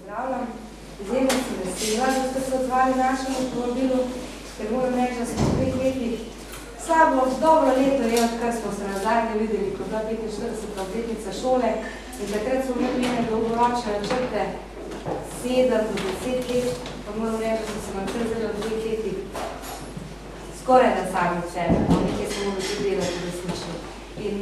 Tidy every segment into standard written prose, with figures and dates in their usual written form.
pozdravljam. Izjemno sem vesela, da ste se odzvali našemu povabilu, ker moram reči, da smo v 3 letih slabo, dobro leto je, odkar smo se nazaj ne videli, ko 45. obletnica šole in takrat smo imeli dolgoročne načrte 7 do 10 let, pa moram reči, da se nam zdelo v 2 letih skoraj da sami od sebe, nekaj smo morali tudi delati resnično. In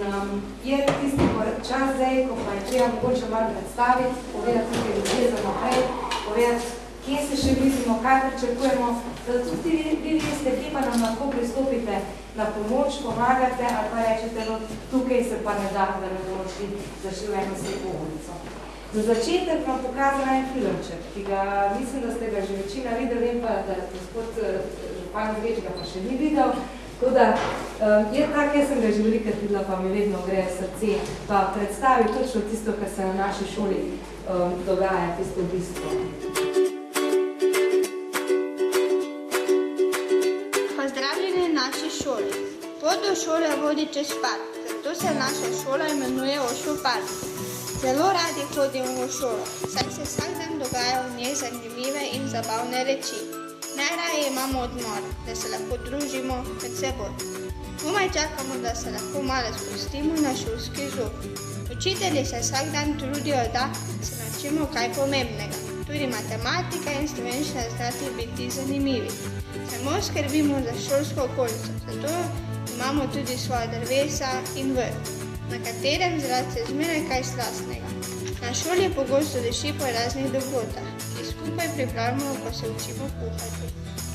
je tisti čas zdaj, ko pa je treba mogoče malo predstaviti, povedati tukaj ljudje za naprej, povedati, kje se še vidimo, kaj pričakujemo, da tudi vi veste, kje pa nam lahko pristopite na pomoč, pomagate ali pa rečete, no tukaj se pa ne da, da ne bomo šli zašli v eno slepo ulico. Za začetek vam pokazala en filmček, ki ga, mislim, da ste ga že večina videli, vem pa, da gospod župan Več ga pa še ni videl. Tako da, je tak, jaz sem ga že velikrat videla, pa mi vedno gre srce, pa predstavi točno tisto, kar se na naši šoli dogaja, tisto v bistvu. Pozdravljeni naši šoli. Pot do šole vodi čez park, zato se naša šola imenuje Ošo park. Zelo radi hodimo v šolo, saj se vsak dan dogaja v njej zanimive in zabavne reči. Najraje imamo odmor, da se lahko družimo med seboj. Komaj čakamo, da se lahko malo spustimo na šolski žur. Učitelji se vsak dan trudijo, da se naučimo kaj pomembnega. Tudi matematika in slovenščina znati biti zanimivi. Samo skrbimo za šolsko okolico, zato imamo tudi svoja drevesa in vrt, na katerem zraste zmeraj kaj slastnega. Na šoli pogosto diši po raznih dobrotah, ki skupaj pripravljamo, ko se učimo kuhati.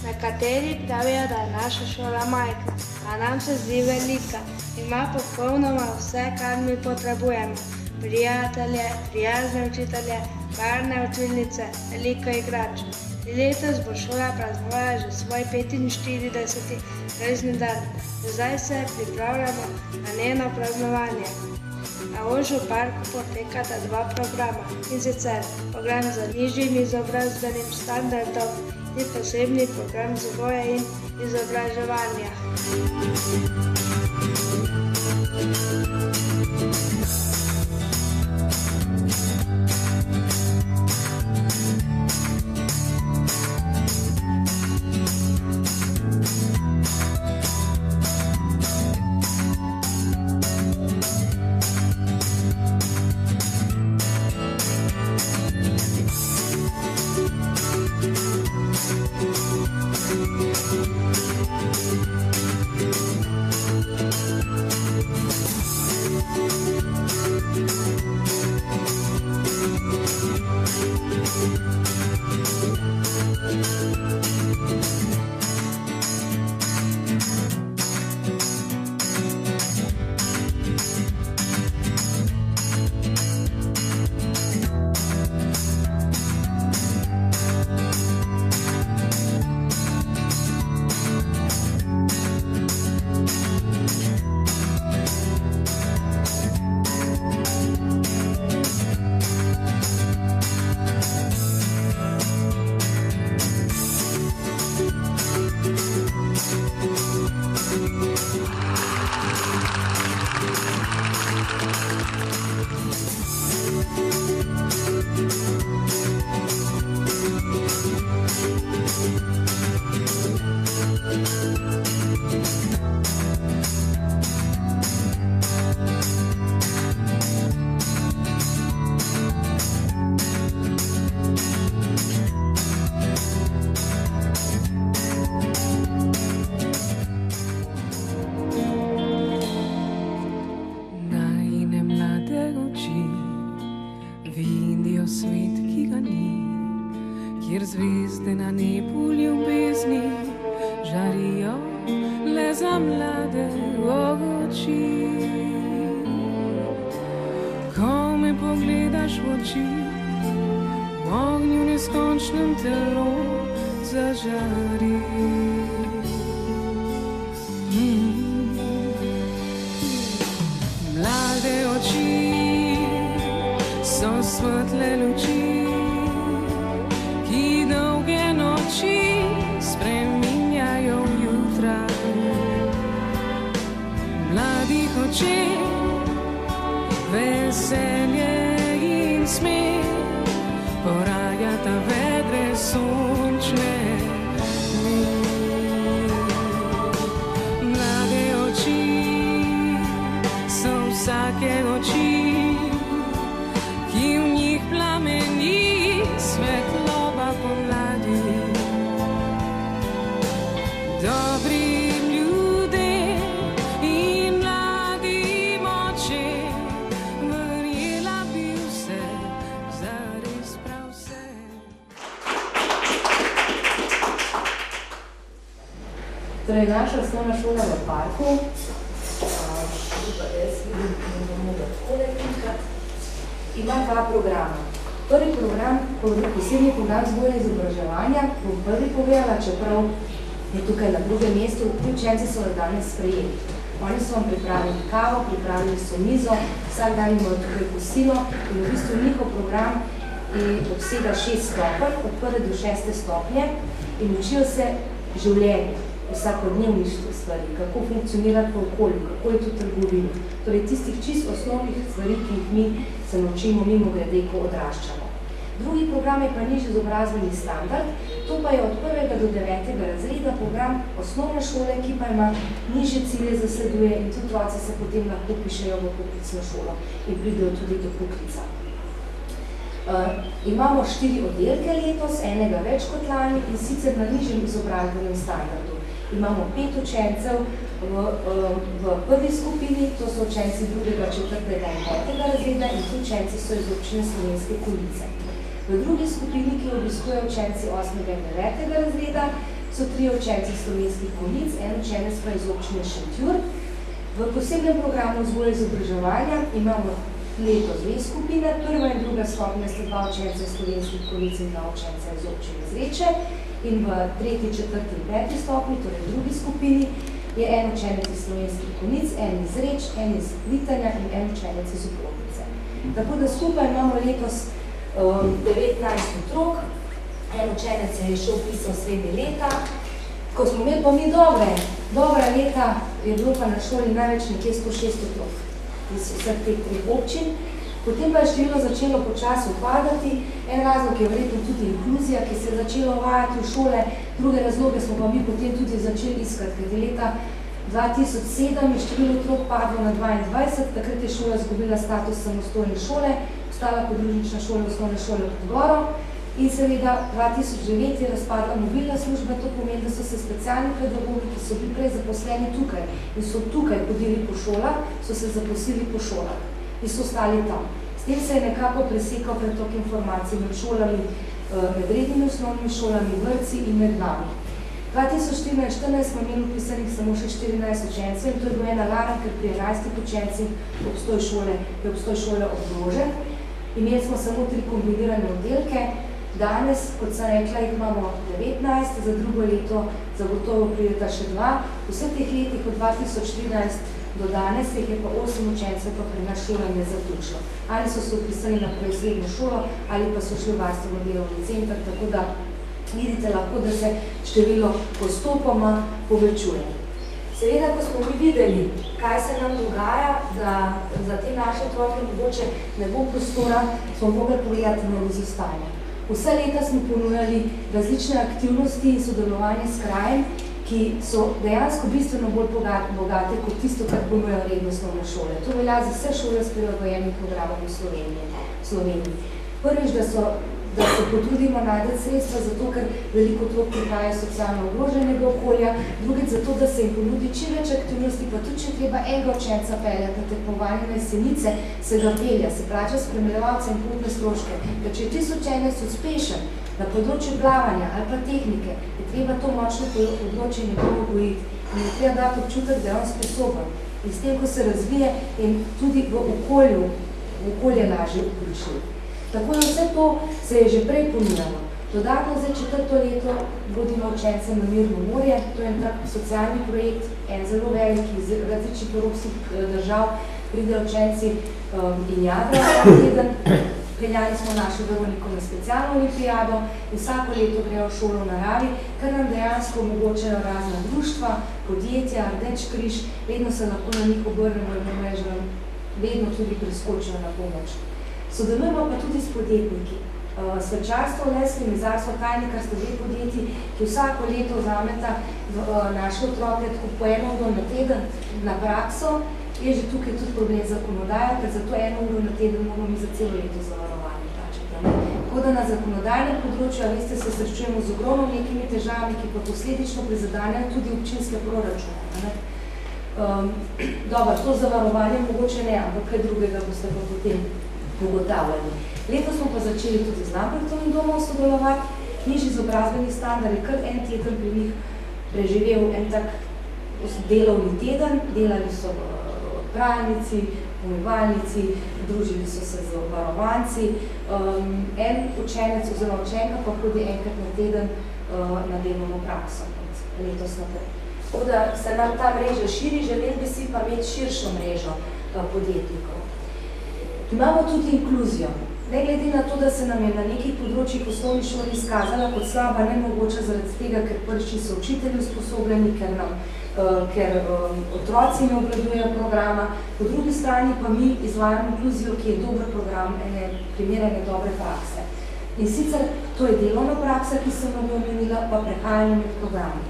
Nekateri pravijo, da je naša šola majhna, a nam se zdi velika. Ima popolnoma vse, kar mi potrebujemo. Prijatelje, prijazne učitelje, varne učilnice, veliko igrač. Letos bo šola praznovala že svoj 45. rojstni dan. Zdaj se pripravljamo na njeno praznovanje. Na Ožu parku potekata 2 programa, in sicer program za nižjim izobrazbenim standardom in posebni program vzgoje in izobraževanja. Veselje in smeh poraja Torej, naša osnovna šola v parku, ima dva programa. Prvi program, posebni program vzgoje in izobraževanja, bom prvi povedala, čeprav je tukaj na drugem mestu, ti učenci so danes sprejeli. Oni so vam pripravili kavo, pripravili so mizo, vsak dan imajo tukaj kosilo in v bistvu njihov program obsega 6 stopenj, od 1. do 6. stopnje in učijo se življenje, vsakodnevnih stvari, kako funkcionirati v okolju, kako je to trgovino. Torej tistih čist osnovnih stvari, ki jih mi se naučimo mimo grede, ko odraščamo. Drugi program je pa nižji izobrazbeni standard, to pa je od 1. do 9. razreda program osnovne šole, ki pa ima nižje cilje zasleduje in tudi otroci se potem lahko pišejo v poklicno šolo in pridejo tudi do poklica. Imamo 4 oddelke letos, enega več kot lani in sicer na nižjem izobrazbenem standardu. Imamo 5 učencev v prvi skupini, to so učenci 2., 4. in 5. razreda in ti učenci so iz občine Slovenske Konjice. V drugi skupini, ki obiskujejo učenci 8. in 9. razreda, so 3 učenci Slovenskih Konjic, en učenec pa iz občine Šentjur. V posebnem programu vzgoje in izobraževanja imamo letos 2 skupine, prva in druga stopnja sta 2 učenca iz Slovenskih Konjic in 2 učenca iz občine Zreče. In v 3., 4. in 5. stopnji, torej v drugi skupini, je en učenec iz Slovenskih Konjic, en iz Zreč, en iz Vitanja in en učenec iz Oplotnice. Tako da skupaj imamo letos 19 otrok, en učenec je šel pisal sredi leta, ko smo imeli pa mi dobra leta, je bilo pa na šoli največ nekje 106 otrok iz vseh teh 3 občin. Potem pa je število začelo počasi upadati, en razlog je verjetno tudi inkluzija, ki se je začela uvajati v šole, druge razloge smo pa mi potem tudi začeli iskati, ker je leta 2007 je število otrok padlo na 22, takrat je šola izgubila status samostojne šole, ostala podružnična šola osnovne šole v Podgoru in seveda 2009 je razpadla mobilna služba, to pomeni, da so se specialni pedagogi, ki so bili prej zaposleni tukaj in so tukaj hodili po šolah, so se zaposlili po šolah in so ostali tam. S tem se je nekako presekal pretok informacij med šolami, med rednimi osnovnimi šolami, vrtci in med nami. 2014 smo imeli upisanih samo še 14 učencev in to je bil en alarm, ker pri 11 učencih je obstoj šole ogrožen. Imeli smo samo 3 kombinirane oddelke, danes, kot sem rekla, jih imamo 19, za drugo leto zagotovo prideta še 2. V vseh teh letih od 2014 do danes jih je pa 8 učencev pa pri nas šolanje zaključilo. Ali so se upisali na srednjo šolo, ali pa so šli v varstveno delovni center, tako da vidite lahko, da se število postopoma povečuje. Seveda, ko smo mi videli, kaj se nam dogaja, da za te naše otroke mogoče ne bo prostora, smo mogli pogledati na razostanje. Vse leta smo ponujali različne aktivnosti in sodelovanje s krajem, ki so dejansko bistveno bolj bogate kot tisto, kar ponujajo redno osnovne šole. To velja za vse šole s prilagojenim programom v Sloveniji. Prvič, da se potrudimo najti sredstva, zato ker veliko otrok prihaja socialno ogroženega okolja, drugič zato, da se jim ponudi čim več aktivnosti, pa tudi, če treba enega učenca peljati na tekmovanje na Jesenice, se ga pelja, se plača spremljevalce in potne stroške. Ker če je tisti učenec uspešen na področju plavanja ali pa tehnike, je treba to močno področje njegovo gojiti in je treba dati občutek, da je on sposoben. In s tem, ko se razvije in tudi v okolje lažje vključuje. Tako da vse to se je že prej ponujalo. Dodatno zdaj 4. leto vodimo učence na Mirno morje, to je en tak socialni projekt, en zelo velik iz različnih evropskih držav, pridejo učenci in jadrajo teden. Peljali smo našo Veroniko na specialno olimpijado in vsako leto grejo v šolo v naravi, kar nam dejansko omogočajo razna društva, podjetja, Rdeč križ, vedno se lahko na njih obrnemo in mrežo, vedno tudi priskočijo na pomoč. Sodelujemo pa tudi s podjetniki. Svečarstvo, Leski, Mizarstvo, Tajnikar sta 2 podjetji, ki vsako leto vzameta naše otroke po 1 uro na teden na prakso. Je že tukaj tudi problem zakonodaja, ker za to 1 uro na teden moramo mi za celo leto zavarovanje plačati. Tako da na zakonodajnem področju, a veste, se srečujemo z ogromno nekimi težavami, ki pa posledično prizadenejo tudi občinske proračune. Dobro, to zavarovanje mogoče ne, ampak kaj drugega boste pa potem ugotavljali. Letos smo pa začeli tudi z Lambertovim domom sodelovati, nižji izobrazbeni standard je kar en teden pri njih preživel en tak delovni teden, delali so v pralnici, pomivalnici, družili so se z varovanci. En učenec oziroma učenka pa hodi enkrat na teden na delovno prakso, letos naprej. Tako da se nam ta mreža širi, želeli bi si pa imeti širšo mrežo podjetnikov. Imamo tudi inkluzijo. Ne glede na to, da se nam je na nekih področjih v osnovni šoli izkazala kot slaba, nemogoča zaradi tega, ker prvič so učitelji usposobljeni, ker otroci ne obvladujejo programa, po drugi strani pa mi izvajamo inkluzijo, ki je dober program, primerjene dobre prakse. In sicer to je delovna praksa, ki sem vam omenila, pa prehajanje med programi.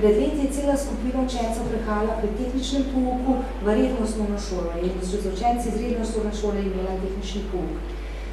Pred leti je cela skupina učencev prehajala pri tehničnem pouku v redno osnovno šolo in z učenci iz redne osnovne šole imela tehnični pouk.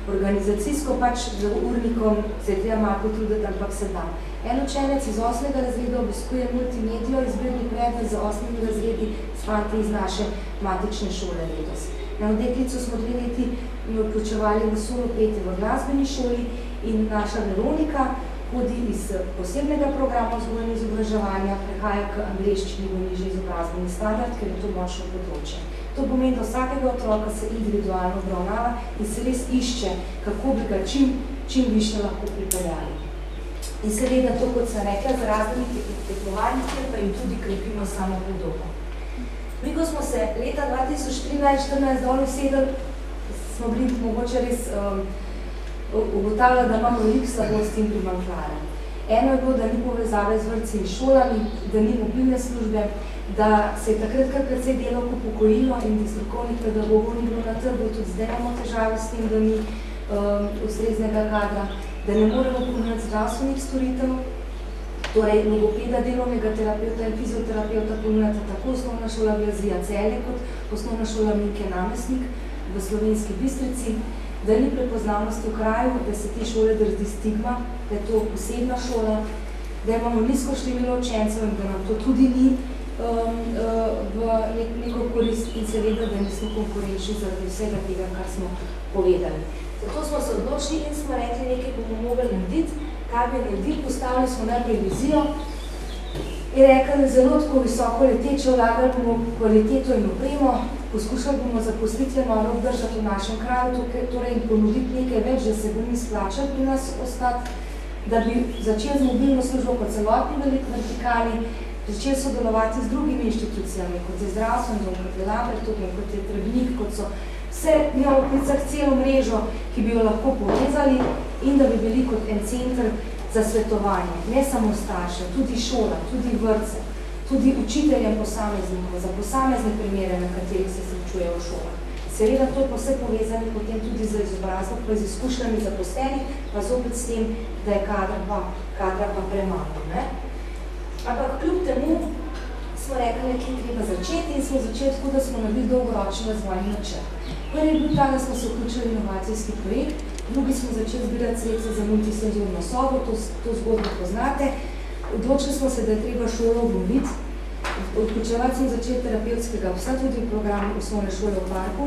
Organizacijsko pač z urnikom se je treba malo potruditi, ampak se da. En učenec iz 8. razreda obiskuje multimedijo, izbirni predmet za 8. razredi s fanti iz naše matične šole letos. Na deklico smo 2 leti vključevali v solo petje v glasbeni šoli in naša Veronika hodi iz posebnega programa vzgojnega izobraževanja, prehaja k angleščini v nižji izobrazbeni standard, ker je to močno področje. To pomeni, da vsakega otroka se individualno obravnava in se res išče, kako bi ga čim više lahko pripeljali. In seveda to, kot sem rekla, z raznimi tekmovanjami, pa jim tudi krepimo samo podobo. Mi, ko smo se leta 2013-2014 dol usedeli, smo bili mogoče res ugotavljali, da imamo veliko slabosti in primanjkljaja. Eno je bilo, da ni povezave z vrtci in šolami, da ni mobilne službe, da se je takrat kar precej delavk upokojilo in da strokovnih pedagogov ni bilo na trgu, tudi zdaj imamo težave s tem, da ni ustreznega kadra, da ne moremo ponuditi zdravstvenih storitev, torej logopeda, delovnega terapeuta in fizioterapeuta ponudita tako osnovna šola Blazija Celje kot osnovna šola Minke Namestnik v Slovenski Bistrici, da ni prepoznavnosti v kraju, da se te šole drži stigma, da je to posebna šola, da imamo nizko število učencev in da nam to tudi ni v neko korist in seveda, da nismo konkurenčni zaradi vsega tega, kar smo povedali. Zato smo se odločili in smo rekli, nekaj bomo mogli narediti, kaj bi naredili, postavili smo najprej vizijo in rekli, da zelo tako visoko leteče, vlagali bomo kvaliteto in opremo, poskušali bomo zaposlitveno obdržati v našem kraju, torej in ponuditi nekaj več, da se bomo izplačali pri nas ostati, da bi začeli z mobilno službo po celotni vertikali, začeli sodelovati z drugimi inštitucijami, kot je zdravstveni dom, kot je laboratorij, kot je Trebnik, kot so vse neoplicah celo mrežo, ki bi jo lahko povezali in da bi bili kot en center za svetovanje, ne samo starše, tudi šola, tudi vrtce, tudi učiteljem posameznikov, za posamezne primere, na katerih se srečujejo v šolah. Seveda to je pa vse povezani potem tudi z izobrazbo, pa z izkušnjami zaposlenih, pa zopet s tem, da je kadra pa premalo. Ampak kljub temu smo rekli, nekaj treba začeti in smo začeli tako, da smo naredili dolgoročni razvojni načrt. Prvi je bil ta, da smo se vključili v inovacijski projekt, drugi smo začeli zbirati sredstva za multisenzorno sobo, to zgodbo poznate. Odločili smo se, da je treba šolo obnoviti. Vključevati smo začeli terapevtskega psa tudi v programu osnovne šole v Parku.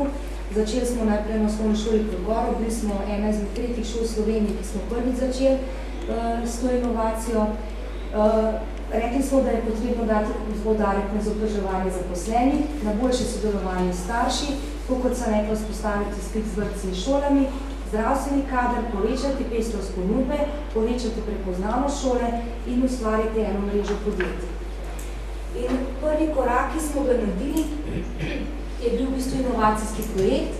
Začeli smo najprej na osnovni šoli pod Goro, bili smo ena izmed 3 šol v Sloveniji, ki smo prvič začeli s to inovacijo. Rekli smo, da je potrebno dati poudarek na izobraževanje zaposlenih, na boljše sodelovanje s starši, kot sem rekla, vzpostaviti stik z vrtci in šolami, zdravstveni kader, povečati pestrost ponudbe, povečati prepoznavnost šole in ustvariti eno mrežo podjetij. In prvi korak, ki smo ga naredili, je bil v bistvu inovacijski projekt.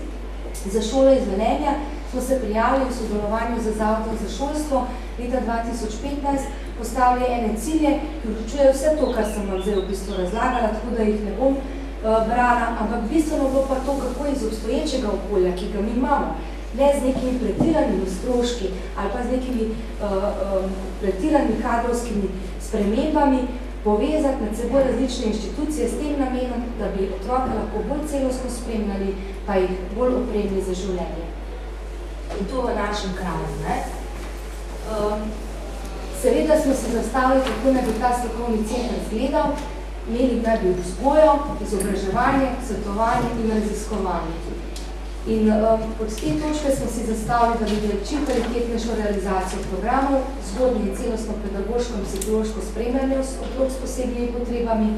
Za šole iz Velenja smo se prijavili v sodelovanju z Zavodom za šolstvo leta 2015, postavili ene cilje, ki vključujejo vse to, kar sem vam zdaj v bistvu razlagala, tako da jih ne bom brala, ampak bistveno bilo pa to, kako iz obstoječega okolja, ki ga mi imamo, ne z nekimi pretiranimi stroški ali pa z nekimi pretiranimi kadrovskimi spremembami, povezati med seboj različne inštitucije s tem namenom, da bi otroke lahko bolj celostno spremljali, pa jih bolj opremili za življenje. In to v našem kraju. Seveda smo se zastavili, kako naj bi ta strokovni center izgledal, imeli naj bi vzgojo, izobraževanje, svetovanje in raziskovanje. In pod te točke smo si zastavili, da bi bili čim kvalitetnejšo realizacijo programov, zgodnje in celostno pedagoško in psihološko spremljanje otrok s posebnimi potrebami,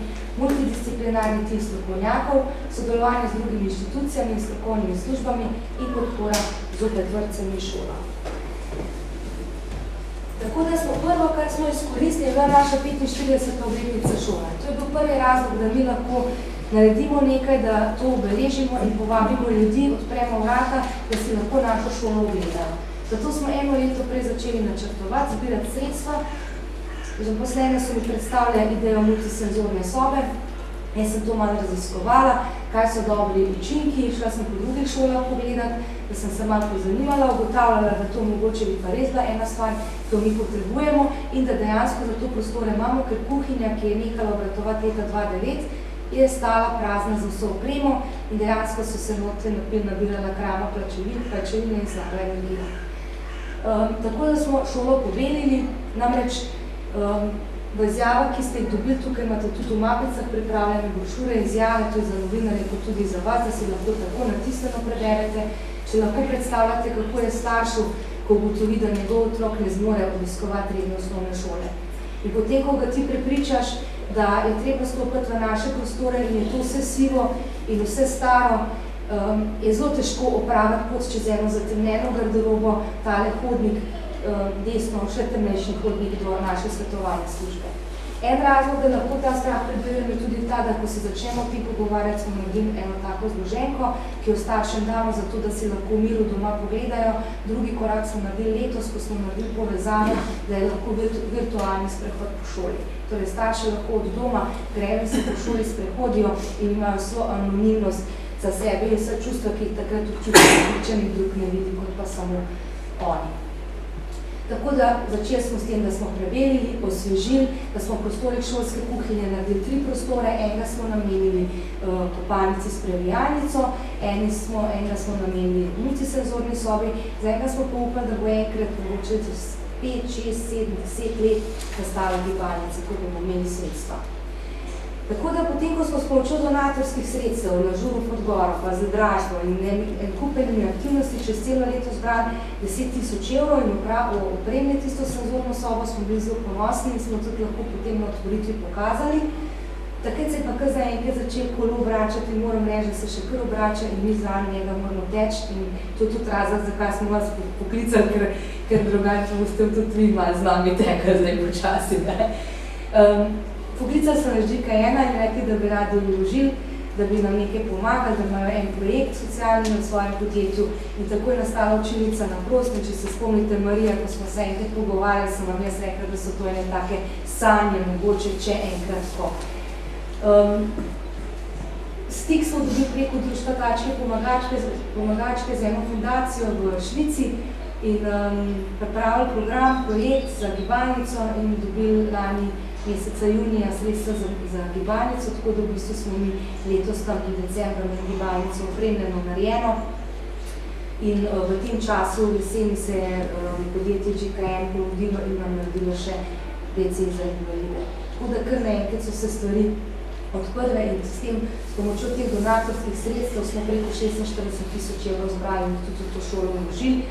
multidisciplinarni tim strokovnjakov, sodelovanje z drugimi inštitucijami in strokovnimi službami in podpora zopet vrtcem in šolam. Tako da smo prvo, kar smo izkoristili, je bila naša 45. obletnica šola. To je bil prvi razlog, da mi lahko naredimo nekaj, da to obeležimo in povabimo ljudi, odpremo vrata, da si lahko našo šolo ogledajo. Zato smo eno leto prej začeli načrtovati, zbirati sredstva. Zaposlene so mi predstavljali idejo multisenzorne sobe. Jaz sem to malo raziskovala, kaj so dobri učinki, šla sem po drugih šolah pogledati, da sem se malo pozanimala, ugotavljala, da to mogoče bi pa res bila ena stvar, ki jo mi potrebujemo in da dejansko za to prostore imamo, ker kuhinja, ki je nehala obratovati leta 2009, je stala prazna za vso opremo in dejansko so se note nabirala krama plačevine in slaba energija. Tako da smo šolo podelili, namreč v izjavah, ki ste jih dobili, tukaj imate tudi v mapicah pripravljene brošure izjave, to je za novinarje, kot tudi za vas, da si lahko tako natisneno preberete, če lahko predstavljate, kako je staršu, ko ugotovi, da njegov otrok ne zmore obiskovati redne osnovne šole. In potem, ko ga ti prepričaš, da je treba stopiti v naše prostore in je to vse sivo in vse staro, je zelo težko opraviti pot čez eno zatemnjeno garderobo, tale hodnik, desno, še temnejši hodnik do naše svetovalne službe. En razlog, da lahko ta strah prebiram, je tudi ta, da ko se začnemo ti pogovarjati, smo naredili eno tako zloženko, ki jo staršem damo zato, da si lahko v miru doma pogledajo. Drugi korak smo naredili letos, ko smo naredili povezavo, da je lahko virtualni sprehod po šoli. Torej, starši lahko od doma grejo in se po šoli sprehodijo in imajo vso anonimnost za sebe in vse čustva, ki jih takrat občutijo, če nik drug ne vidi, kot pa samo oni. Tako da začeli smo s tem, da smo preverili, osvežili, da smo v prostorih šolske kuhinje naredili 3 prostore, enega smo namenili kopalnici s previjalnico, enega smo namenili multisenzorni sobi, za enega smo pa upali, da bo enkrat mogoče 5, 6, 7, 10 let nastala gibalnica, ko bomo imeli sredstva. Tako da potem, ko smo s pomočjo donatorskih sredstev, Lažurov odgovor, pa za dražbo in kupenimi aktivnosti čez celo leto zbrali 10 000 evrov in opremili tisto senzorno sobo, smo bili zelo ponosni in smo tudi lahko potem na otvoritvi pokazali. Takrat se je pa kar za enkrat začel kolo obračati in moram reči, da se še kar obrača in mi zraven njega moramo teči in to tudi razlog, zakaj smo vas poklicali, ker drugače boste tudi vi malo z nami tekali zdaj počasi. Poklicali so nas ŽK1 in rekli, da bi radi vložili, da bi nam nekaj pomagali, da imajo en projekt socialni na svojem podjetju in tako je nastala učilnica na prostem. Če se spomnite Marija, ko smo se enkrat pogovarjali, sem vam jaz rekla, da so to ene take sanje, mogoče če enkrat tako. Stik smo dobili preko društva Tačke pomagačke z eno fundacijo v Švici in pripravili program, projekt za gibalnico in dobili lani meseca junija sredstva za gibalnico, tako da v bistvu smo mi letos tam in decembra med gibalnico opremljeno narejeno. In v tem času v jeseni se je podjetje ŽK1 ponudilo in nam naredilo še WC za invalide. Tako da kar naenkrat so se stvari odprle in s tem, s pomočjo teh donatorskih sredstev smo preko 46 000 evrov zbrali in tudi v to šolo vložili.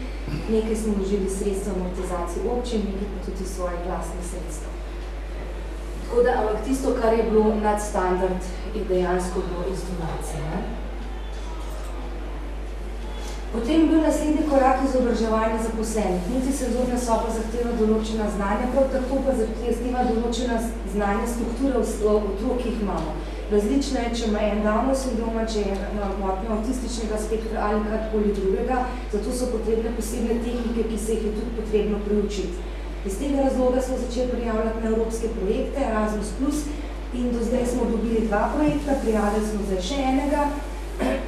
Nekaj smo vložili sredstva amortizacije občin, nekaj pa tudi svoje glasne sredstva. Tako da, ampak tisto, kar je bilo nadstandard, je dejansko bilo iz donacije. Potem je bil naslednji korak izobraževanja zaposlenih. Multisenzorna soba zahteva določena znanja, prav tako pa zahteva določena znanja strukture otrok, ki jih imamo. Različno je, če ima en Downov sindroma, če ima motnjo avtističnega spektra ali karkoli drugega, zato so potrebne posebne tehnike, ki se jih je tudi potrebno priučiti. Iz tega razloga smo začeli prijavljati na evropske projekte, Erasmus+, in do zdaj smo dobili 2 projekta, prijavili smo zdaj še enega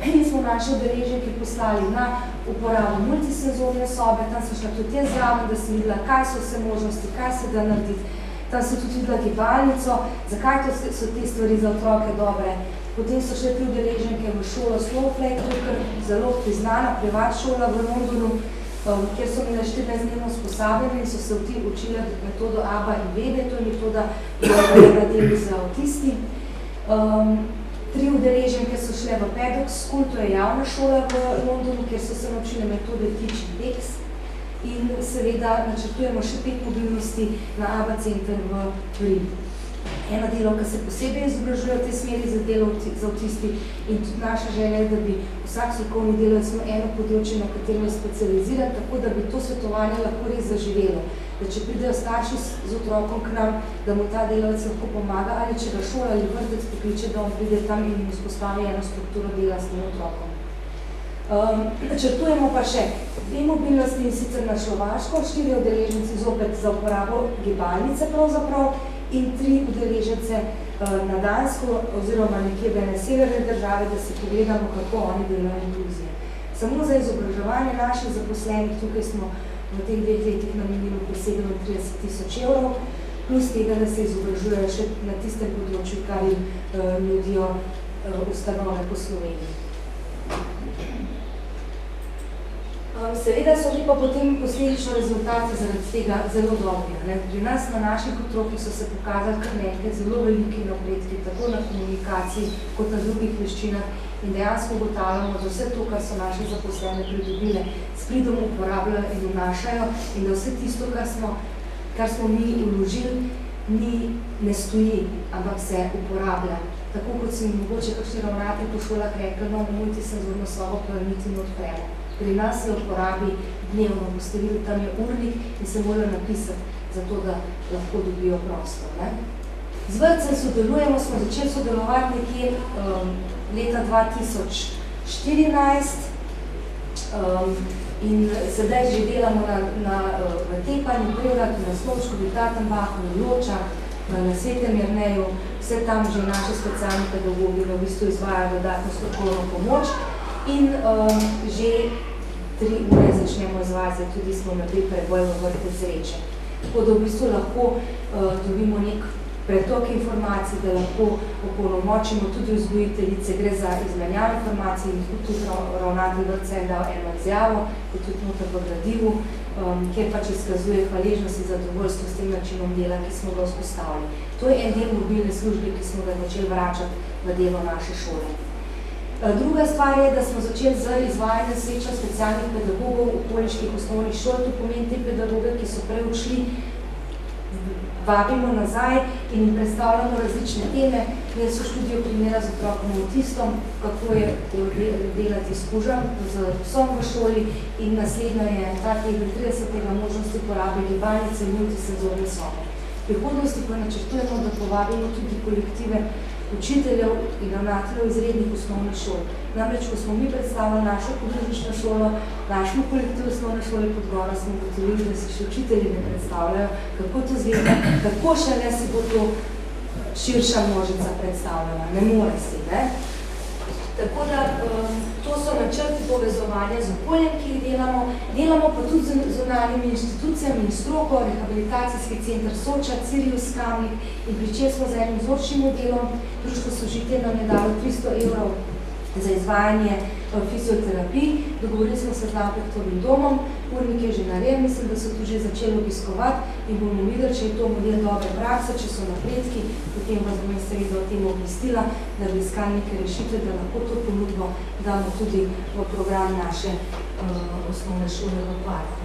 in smo naše udeleženke poslali na uporabo multisenzorne sobe, tam so šla tudi jaz zraven, da sem videla, kaj so vse možnosti, kaj se da narediti. Tam so tudi videla gibalnico, zakaj so te stvari za otroke dobre. Potem so še tudi udeleženke v šolo Snowflake, tukaj zelo priznana privat šola v Londonu, kjer so imeli 14-dnevno usposabljanje in so se učile metodo ABA in VEBE, to je metoda, ki jo deli z avtisti. 3 udeleženke so šle v Paddock School, to je javna šola v Londonu, kjer so se naučile metode Teach and Text. In seveda načrtujemo še 5 mobilnosti na ABA center v Rimu. Ena delovka se posebej izobražuje v tej smeri za delo za avtisti in tudi naša želja je, da bi vsak strokovni delavec imel eno področje, na katero je specializiran, tako da bi to svetovanje lahko res zaživelo. Da če pridejo starši z otrokom k nam, da mu ta delavec lahko pomaga, ali če ga šola ali vrtec pokliče, da on pride tam in vzpostavi eno strukturo dela s tem otrokom. Načrtujemo pa še 2 mobilnosti in sicer na Slovaško, 4 udeleženci zopet za uporabo gibalnice pravzaprav in 3 udeležence na Dansko oziroma nekje v ene severne države, da si pogledamo, kako oni delajo inkluzije. Samo za izobraževanje naših zaposlenih, tukaj smo v teh 2 letih namenili 37 000 evrov, plus tega, da se izobražujejo še na tistem področju, kar jim nudijo ustanove po Sloveniji. Seveda so mi pa potem posledično rezultati zaradi tega zelo dobri. Pri nas na naših otrokih so se pokazali kar nekaj zelo veliki napredki, tako na komunikaciji kot na drugih veščinah in dejansko ugotavljamo, da vse to, kar so naše zaposlene pridobile, s pridom uporabljajo in vnašajo in da vse tisto, kar smo mi vložili, ne stoji, ampak se uporablja. Tako kot si mogoče kakšni ravnatelji po šolah rekli, no, mojte senzorno sobo, pa niti ne odpremo. Pri nas se uporabi dnevno, boste videli, tam je urnik in se morajo napisati, zato da lahko dobijo prostor. Z vrtcem sodelujemo, smo začeli sodelovati nekje leta 2014 in sedaj že delamo v Tepanju, Prevlaki, na Sloškovi, Tatenbachu, na Ločah, na Svetem Jerneju, vse tam že naši specialni pedagogi v bistvu izvajajo dodatno strokovno pomoč. In že 3 ure začnemo izvajati, tudi smo naredili preboj v vrtec Zreče. Tako da v bistvu lahko dobimo nek pretok informacij, da lahko opolnomočimo tudi vzgojiteljice, gre za izmenjavo informacij in tudi ravnatelj vrtca je dal eno izjavo, ki je tudi noter v gradivu, kjer pač izkazuje hvaležnost in zadovoljstvo s tem načinom dela, ki smo ga vzpostavili. To je en del mobilne službe, ki smo ga začeli vračati v delo naše šole. Druga stvar je, da smo začeli z izvajanjem sreča specialnih pedagogov okoliških osnovnih šol. To pomeni te pedagoge, ki so prej odšli, vabimo nazaj in jim predstavljamo različne teme. Jaz so študijo primera z otrokom avtistom, kako je delati s kužem, z psom v šoli in naslednja je ta teden 30. možnosti uporabe gibalnice in multisenzorne sobe. V prihodnosti pa načrtujemo, da povabimo tudi kolektive učiteljev in ravnateljev izrednih osnovnih šol. Namreč, ko smo mi predstavili našo podružnično šolo, našemu kolektivu osnovne šole Podgora, smo ugotovili, da se še učitelji ne predstavljajo, kako to zgleda, kako šele si bo to širša množica predstavljala. Ne more si, ne? Tako da to so načrti povezovanja z okoljem, ki jih delamo. Delamo pa tudi z zunanjimi inštitucijami in stroko, rehabilitacijski center Soča, Sirius Kamnik in pričeli smo z enim vzorčnim modelom. Društvo Sožitje nam je dalo 300 evrov za izvajanje fizioterapij. Dogovorili smo se z Lampretovim domom, urnik je že narejen, mislim, da so tu že začeli obiskovati in bomo videli, če je to model dobre prakse, če so napredki, potem vas bom sredo o tem obvestila, da bi iskali neke rešitve, da lahko to ponudbo damo tudi v program naše osnovne šole v Parku.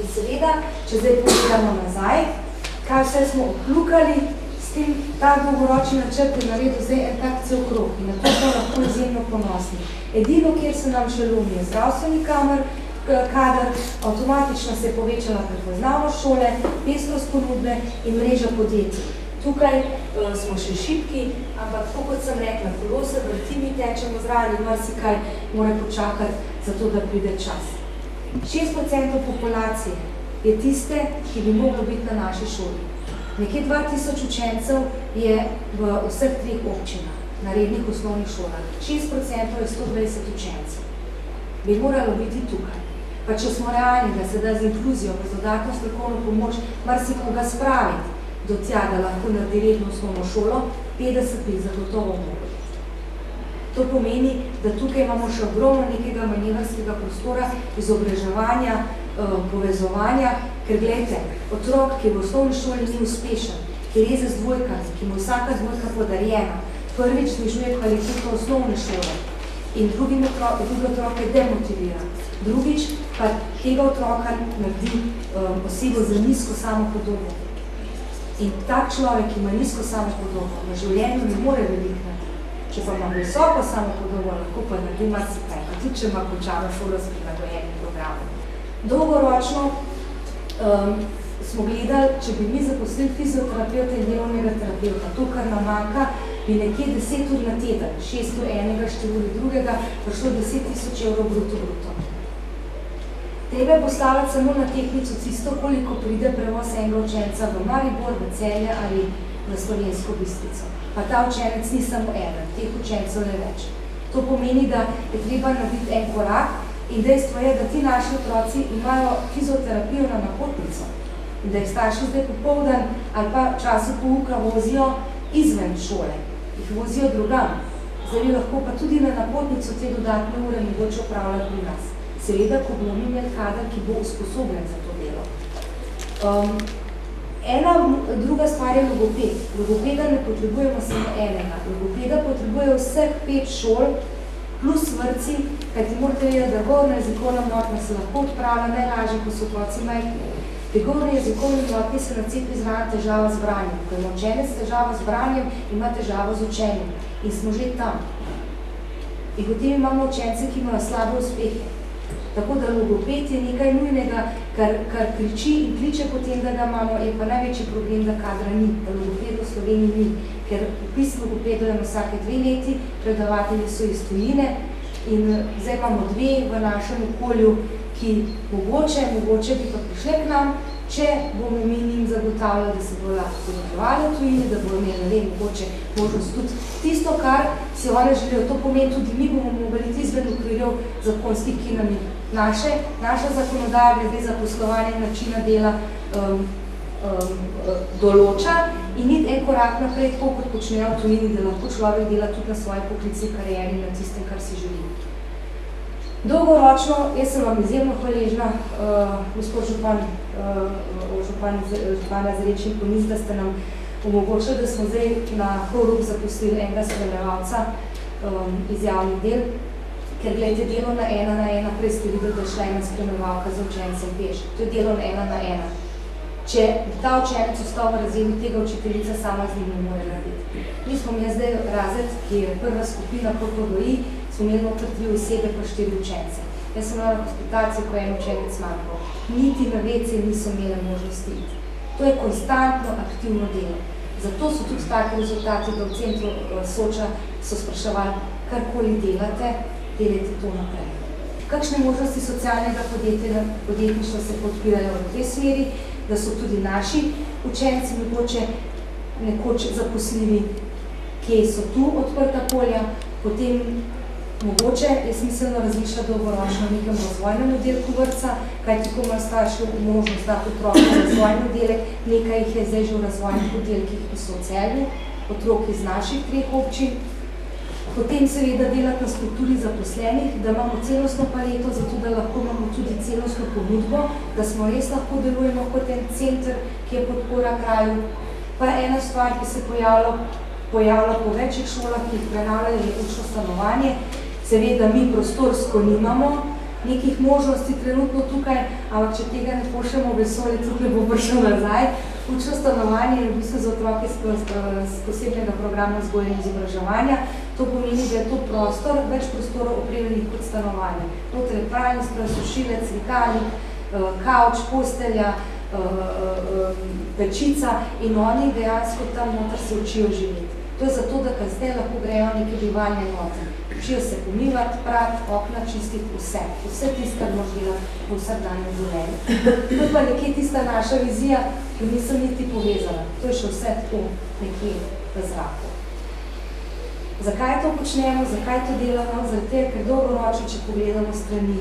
In seveda, če zdaj pogledamo nazaj, kaj vse smo obklukali, s tem ta dolgoročni načrt je naredil zdaj en tak cel krog in na to smo lahko izjemno ponosni. Edino, kjer se nam še lomi, je zdravstveni kader, avtomatično se je povečala prepoznavnost šole, pestrost ponudbe in mreža podjetij. Tukaj smo še šibki, ampak tako kot sem rekla, kolo se vrti, mi tečemo zraven in marsikaj mora počakati, zato da pride čas. 6% populacije je tiste, ki bi moglo biti na naši šoli. Nekje 2000 učencev je v vseh 3 občinah, na rednih osnovnih šolah. 6% je 120 učencev. Bi moralo biti tukaj. Pa če smo realni, da se da z inkluzijo, z dodatno strokovno pomoč, marsikoga spraviti do tja, da lahko naredi redno osnovno šolo, 50 bi zagotovo moglo. To pomeni, da tukaj imamo še ogromno nekega manevrskega prostora, izobraževanja, povezovanja, ker gledajte, otrok, ki v osnovni šoli ni uspešen, Tereza z dvojkami, ki mu vsaka dvojka podarjena, prvič znižuje kvaliteto osnovne šole in druge otroke demotivira. Drugič pa tega otroka naredi osebo za nizko samopodobo. In tak človek, ki ima nizko samopodobo, na življenju ne more veliko narediti. Če pa ima visoko samopodobo, lahko pa naredi marsikaj, pa tudi če ima končano šolo s prilagojenim programom. Dolgoročno smo gledali, če bi mi zaposlili fizioterapeuta in delovnega terapeuta, to, kar nam manjka, bi nekje 10 ur na teden, 6 ur enega, 4 ur drugega, prišlo 10.000 evrov bruto. Treba je postavljati samo na tehnico cisto, koliko pride prevoz enega učenca v Maribor, v Celje ali v Slovensko Bistrico. Pa ta učenec ni samo eden, teh učencev ne več. To pomeni, da je treba narediti en korak in dejstvo je, da ti naši otroci imajo fizioterapijo na napotnico in da jih starši zdaj popoldan ali pa v času pouka vozijo izven šole, jih vozijo drugam. Zdaj lahko pa tudi na napotnico te dodatne ure mogoče opravljati pri nas. Seveda, ko bomo imeli kader, ki bo usposobljen za to delo. Ena druga stvar je logoped. Logopeda ne potrebujemo samo enega. Logopeda potrebuje vseh 5 šol plus vrtci, kajti morate vedeti, da govorna jezikovna motnja se lahko odpravlja najlažje, ko so otroci majhni. Pri govorni jezikovni motnji se nacepi zraven težava z branjem. Ko ima učenec težavo z branjem, ima težavo z učenjem. In smo že tam. In potem imamo učence, ki imajo slabe uspehe. Tako da logoped je nekaj nujnega, kar kriči in kliče potem, da ga imamo, je pa največji problem, da kadra ni, da logoped v Sloveniji ni, ker vpis logopedujemo vsake 2 leti, predavatelji so iz tujine in zdaj imamo 2 v našem okolju, ki mogoče bi pa prišle k nam, če bomo mi njim zagotavljali, da se bodo lahko podavljali v tujini, da bodo imeli, ne vem, mogoče možnost tudi tisto, kar se one želijo. To pomeni tudi mi bomo mogli izven okvirjev zakonskih, ki nam je naša zakonodaja glede zaposlovanja in načina dela določa in ni en korak naprej, tako kot počnejo v tujini, da lahko človek dela tudi na svoji poklicni karieri in na tistem, kar si želi. Dolgoročno, jaz sem vam izjemno hvaležna, gospod župana Zreči in Poniz, da ste nam omogočili, da smo zdaj na horuk zaposlili enega spremljevalca iz javnih del, ker gledajte, delo na 1:1, prej ste videli, da je šla ena spremljevalka za učencem peš. To je delo na 1:1. Če ta učenec ostal v razredu, tega učiteljica sama z njim ne more narediti. Mi smo imeli zdaj razred, ki je prva skupina PPVI, smo imeli notri 3 osebe pa 4 učence. Jaz sem imela hospitacijo, ko je en učenec manjkal. Niti na WC niso imeli možnosti iti. To je konstantno aktivno delo. Zato so tudi taki rezultati, da v centru Soča so spraševali, karkoli delate, delajte to naprej. Kakšne možnosti socialnega podjetništva se podpirajo v tej smeri, da so tudi naši učenci mogoče nekoč zaposljivi, kje so tu odprta polja, potem mogoče je smiselno razmišljati dolgoročno o nekem razvojnem oddelku vrtca, kajti ko imajo starši možnost dati otroke v razvojni oddelek, nekaj jih je zdaj že v razvojnih oddelkih, ki so v Celju, otrok iz naših 3 občin. Potem seveda delati na strukturi zaposlenih, da imamo celostno paleto, zato da lahko imamo tudi celostno ponudbo, da smo res lahko delujemo kot en center, ki je podpora kraju. Pa ena stvar, ki se pojavlja po večjih šolah, ki jih prenavljajo, je učno stanovanje. Seveda mi prostorsko nimamo nekih možnosti trenutno tukaj, ampak če tega ne pošljemo v vesolje, tudi ne bo prišel nazaj. Učno stanovanje je v bistvu za otroke z posebnega programa vzgoje in izobraževanja. To pomeni, da je to prostor, več prostorov opremljenih kot stanovanje. Noter je pralni stroj, sušilec, slikalnik, kavč, postelja, pečica in oni dejansko tam noter se učijo živeti. To je zato, da kasneje lahko grejo neke bivalne note. Učijo se pomivati, prati, okna čistiti, vse. Vse tisto, kar moraš delati v vsakdanjem življenju. To je pa nekje tista naša vizija, ki nisem niti povezala. To je še vse tako nekje v zraku. Zakaj to počnemo, zakaj to delamo? Zato, ker dolgoročno, če pogledamo strani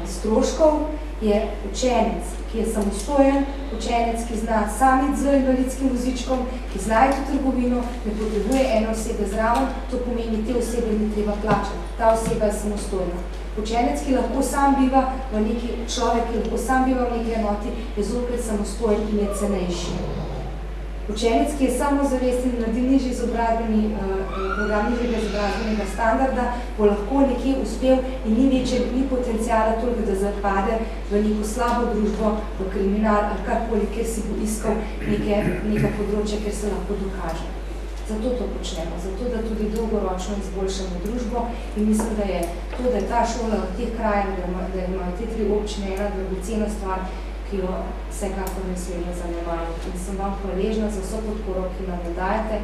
stroškov, je učenec, ki je samostojen, učenec, ki zna samiti z invalidskim vozičkom, ki zna iti v trgovino, ne potrebuje ene osebe zraven, to pomeni, te osebe ni treba plačati. Ta oseba je samostojna. Učenec, ki lahko sam biva v neki, človek, ki lahko sam biva v neki enoti, je zopet samostojen in je cenejši. Učenec, ki je samozavesten, naredi nižji izobrazbeni program nižjega izobrazbenega standarda, bo lahko nekje uspel in ni potencijala toliko, da zapade v neko slabo družbo, v kriminal ali karkoli, kjer si bo iskal neka področja, kjer se lahko dokaže. Zato to počnemo, zato da tudi dolgoročno izboljšamo družbo in mislim, da je to, da je ta šola v teh krajih, da imajo te 3 občine ena dragocena stvar, ki jo vsekakor ne smemo zanemariti. In sem vam hvaležna za vso podporo, ki nam jo dajete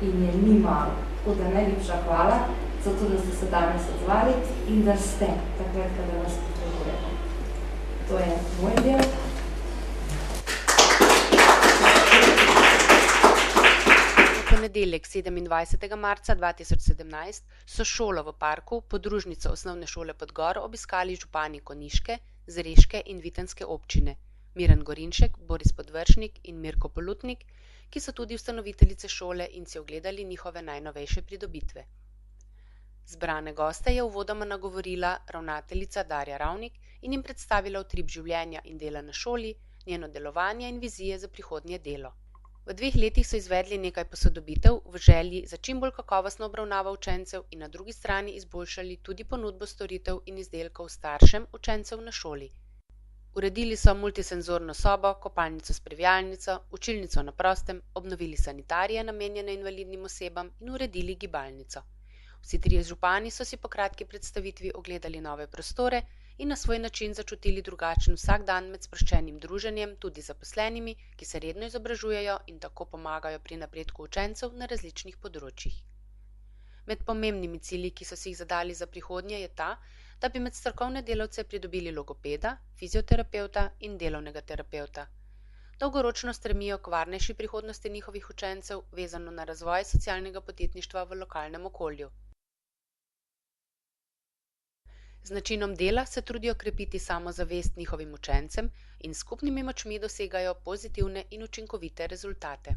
in je ni malo. Tako da najlepša hvala za to, da ste se danes odzvali in da ste takrat, kada vas potrebujete. To je moj del. Ponedeljek 27. marca 2017 so šolo v parku, podružnico Osnovne šole Podgor, obiskali župani Konjiške, Zreške in Vitenske občine, Miran Gorinšek, Boris Podvršnik in Mirko Polutnik, ki so tudi ustanoviteljice šole in si ogledali njihove najnovejše pridobitve. Zbrane goste je uvodoma nagovorila ravnateljica Darja Ravnik in jim predstavila utrip življenja in dela na šoli, njeno delovanje in vizije za prihodnje delo. V 2 letih so izvedli nekaj posodobitev v želji za čim bolj kakovostno obravnavo učencev in na drugi strani izboljšali tudi ponudbo storitev in izdelkov staršem učencev na šoli. Uredili so multisenzorno sobo, kopalnico s previjalnico, učilnico na prostem, obnovili sanitarije namenjene invalidnim osebam in uredili gibalnico. Vsi 3 župani so si po kratki predstavitvi ogledali nove prostore in na svoj način začutili drugačen vsak dan med sproščenim druženjem tudi zaposlenimi, ki se redno izobražujejo in tako pomagajo pri napredku učencev na različnih področjih. Med pomembnimi cilji, ki so si jih zadali za prihodnje, je ta, da bi med strokovne delavce pridobili logopeda, fizioterapevta in delovnega terapevta. Dolgoročno stremijo k varnejši prihodnosti njihovih učencev, vezano na razvoj socialnega podjetništva v lokalnem okolju. Z načinom dela se trudijo krepiti samozavest njihovim učencem in skupnimi močmi dosegajo pozitivne in učinkovite rezultate.